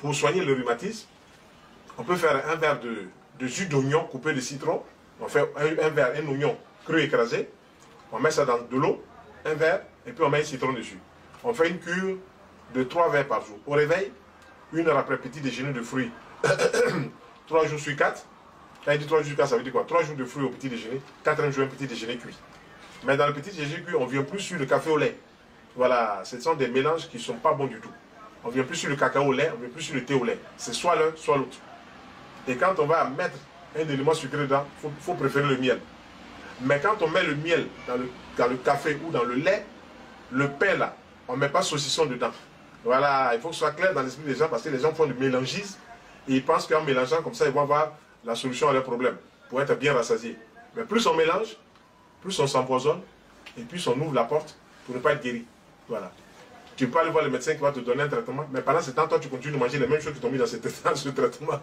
pour soigner le rhumatisme, on peut faire un verre de jus d'oignon coupé de citron. On fait un verre, un oignon cru écrasé. On met ça dans de l'eau, un verre, et puis on met un citron dessus. On fait une cure de 3 verres par jour. Au réveil, 1 heure après petit déjeuner de fruits, 3 jours sur 4. Quand il dit 3 jours sur 4, ça veut dire quoi? 3 jours de fruits au petit déjeuner, 4e jour un petit déjeuner cuit. Mais dans le petit déjeuner cuit, on ne vient plus sur le café au lait. Voilà, ce sont des mélanges qui ne sont pas bons du tout. On ne vient plus sur le cacao au lait, on ne vient plus sur le thé au lait. C'est soit l'un, soit l'autre. Et quand on va mettre un élément sucré dedans, il faut préférer le miel. Mais quand on met le miel dans le café ou dans le lait, le pain là, on ne met pas saucisson dedans. Voilà, il faut que ce soit clair dans l'esprit des gens parce que les gens font du mélangisme et ils pensent qu'en mélangeant comme ça, ils vont avoir la solution à leurs problèmes pour être bien rassasiés. Mais plus on mélange, plus on s'empoisonne et plus on ouvre la porte pour ne pas être guéri. Voilà. Tu peux aller voir le médecin qui va te donner un traitement, mais pendant ce temps, toi, tu continues de manger les mêmes choses qui t'ont mis dans ce traitement.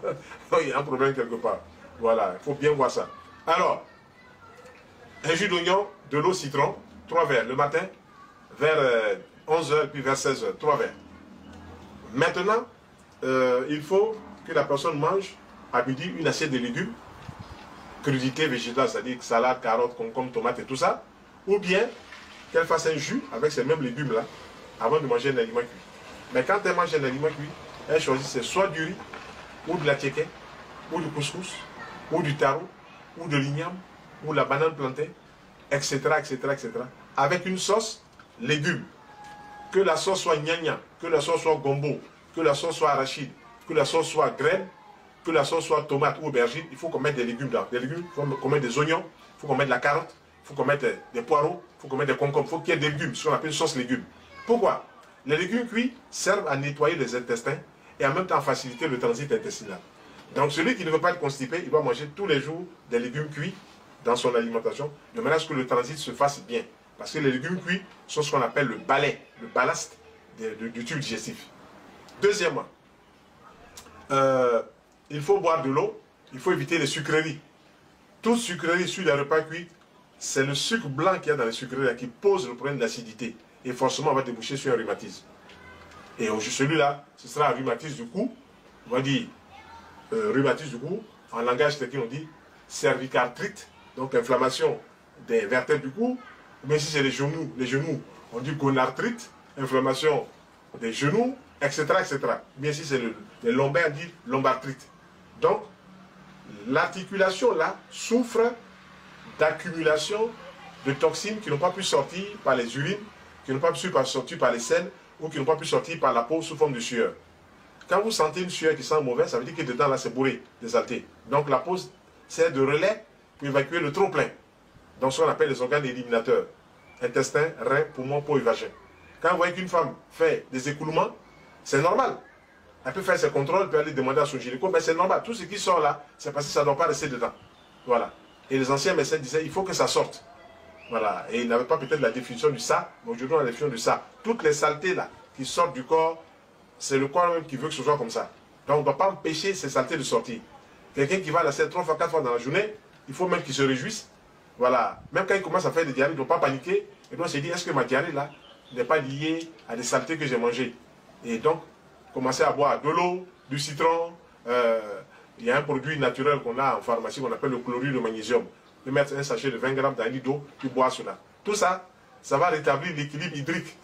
Il y a un problème quelque part. Voilà, il faut bien voir ça. Alors, un jus d'oignon, de l'eau, citron, 3 verres le matin, vers 11h, puis vers 16h, 3 verres. Maintenant, il faut que la personne mange à midi une assiette de légumes, crudités végétales, c'est-à-dire salade, carottes, concombre, tomates et tout ça, ou bien qu'elle fasse un jus avec ces mêmes légumes-là, avant de manger un aliment cuit. Mais quand elle mange un aliment cuit, elle choisit soit du riz, ou de la tchéké, ou du couscous, ou du taro, ou de l'igname, ou la banane plantain, etc., etc., etc. Avec une sauce légumes. Que la sauce soit gnagna, que la sauce soit gombo, que la sauce soit arachide, que la sauce soit graine, que la sauce soit tomate ou aubergine, il faut qu'on mette des légumes dedans. Des légumes, il faut qu'on mette des oignons, il faut qu'on mette de la carotte, il faut qu'on mette des poireaux, il faut qu'on mette des concombres, il faut qu'il y ait des légumes, ce qu'on appelle sauce légumes. Pourquoi? Les légumes cuits servent à nettoyer les intestins et en même temps à faciliter le transit intestinal. Donc celui qui ne veut pas être constipé, il doit manger tous les jours des légumes cuits dans son alimentation, de manière à ce que le transit se fasse bien. Parce que les légumes cuits sont ce qu'on appelle le balai, le ballast du tube digestif. Deuxièmement, il faut boire de l'eau, il faut éviter les sucreries. Toute sucrerie sur les repas cuits, c'est le sucre blanc qu'il y a dans les sucreries qui pose le problème de l'acidité. Et forcément, on va déboucher sur un rhumatisme. Et celui-là, ce sera un rhumatisme du cou. On va dire rhumatisme du cou. En langage technique, on dit cervicarthrite, donc inflammation des vertèbres du cou. Mais si c'est les genoux, on dit gonarthrite, inflammation des genoux, etc., etc. Bien si c'est les lombaires, on dit lombarthrite. Donc, l'articulation là souffre d'accumulation de toxines qui n'ont pas pu sortir par les urines, qui n'ont pas pu sortir par les selles ou qui n'ont pas pu sortir par la peau sous forme de sueur. Quand vous sentez une sueur qui sent mauvais, ça veut dire que dedans là c'est bourré, désalté. Donc la peau sert de relais pour évacuer le trop-plein. Donc ce qu'on appelle les organes éliminateurs. Intestin, rein, poumon, peau et vagin. Quand vous voyez qu'une femme fait des écoulements, c'est normal. Elle peut faire ses contrôles, peut aller demander à son gynéco, mais c'est normal. Tout ce qui sort là, c'est parce que ça ne doit pas rester dedans. Voilà. Et les anciens médecins disaient, il faut que ça sorte. Voilà. Et ils n'avaient pas peut-être la définition du ça, mais aujourd'hui on a la définition du ça. Toutes les saletés là, qui sortent du corps, c'est le corps même qui veut que ce soit comme ça. Donc on ne doit pas empêcher ces saletés de sortir. Quelqu'un qui va à la selle 3 fois, 4 fois dans la journée, il faut même qu'il se réjouisse. Voilà. Même quand il commence à faire des diarrhées, il ne doit pas paniquer. Et donc on s'est dit, est-ce que ma diarrhée là n'est pas liée à des saletés que j'ai mangées? Et donc, commencer à boire de l'eau, du citron. Il y a un produit naturel qu'on a en pharmacie qu'on appelle le chlorure de magnésium. De mettre un sachet de 20 grammes dans un lit d'eau, tu bois cela. Tout ça, ça va rétablir l'équilibre hydrique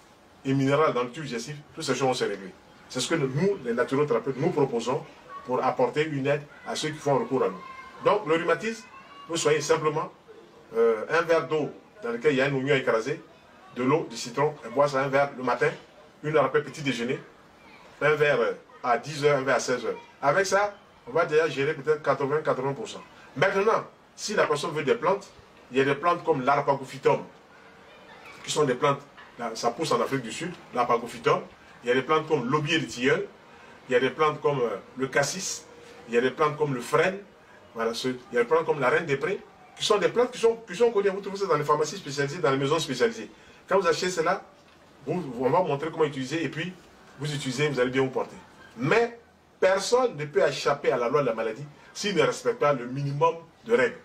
et minéral dans le tube digestif. Toutes ces choses vont se régler. C'est ce que nous, les naturothérapeutes, nous proposons pour apporter une aide à ceux qui font recours à nous. Donc, le rhumatisme, vous soyez simplement un verre d'eau dans lequel il y a un oignon écrasé, de l'eau, du citron, et boire ça un verre le matin, 1 heure après petit déjeuner, un verre à 10 h, un verre à 16 h. Avec ça, on va déjà gérer peut-être 80-80%. Maintenant, si la personne veut des plantes, il y a des plantes comme l'arpagophytum, qui sont des plantes, ça pousse en Afrique du Sud, l'arpagophytum. Il y a des plantes comme l'aubier de tilleul, il y a des plantes comme le cassis, il y a des plantes comme le frêne, voilà, il y a des plantes comme la reine des prés, qui sont des plantes qui sont connues. Vous trouvez ça dans les pharmacies spécialisées, dans les maisons spécialisées. Quand vous achetez cela, on va vous montrer comment utiliser et puis vous utilisez, vous allez bien vous porter. Mais personne ne peut échapper à la loi de la maladie s'il ne respecte pas le minimum de règles.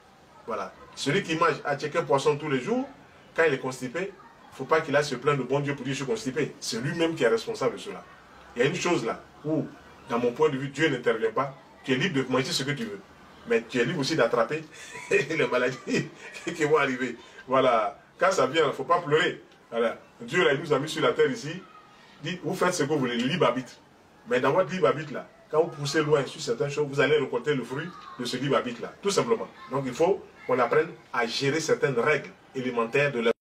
Voilà. Celui qui mange à checker poisson tous les jours, quand il est constipé, il ne faut pas qu'il aille se plaindre de bon Dieu pour dire je suis constipé. C'est lui-même qui est responsable de cela. Il y a une chose là où dans mon point de vue, Dieu n'intervient pas. Tu es libre de manger ce que tu veux. Mais tu es libre aussi d'attraper les maladies qui vont arriver. Voilà. Quand ça vient, il ne faut pas pleurer. Voilà. Dieu là, il nous a mis sur la terre ici. Dit, vous faites ce que vous voulez, le libre arbitre. Mais dans votre libre arbitre là, quand vous poussez loin sur certaines choses, vous allez récolter le fruit de ce libre arbitre là. Tout simplement. Donc il faut qu'on apprenne à gérer certaines règles élémentaires de la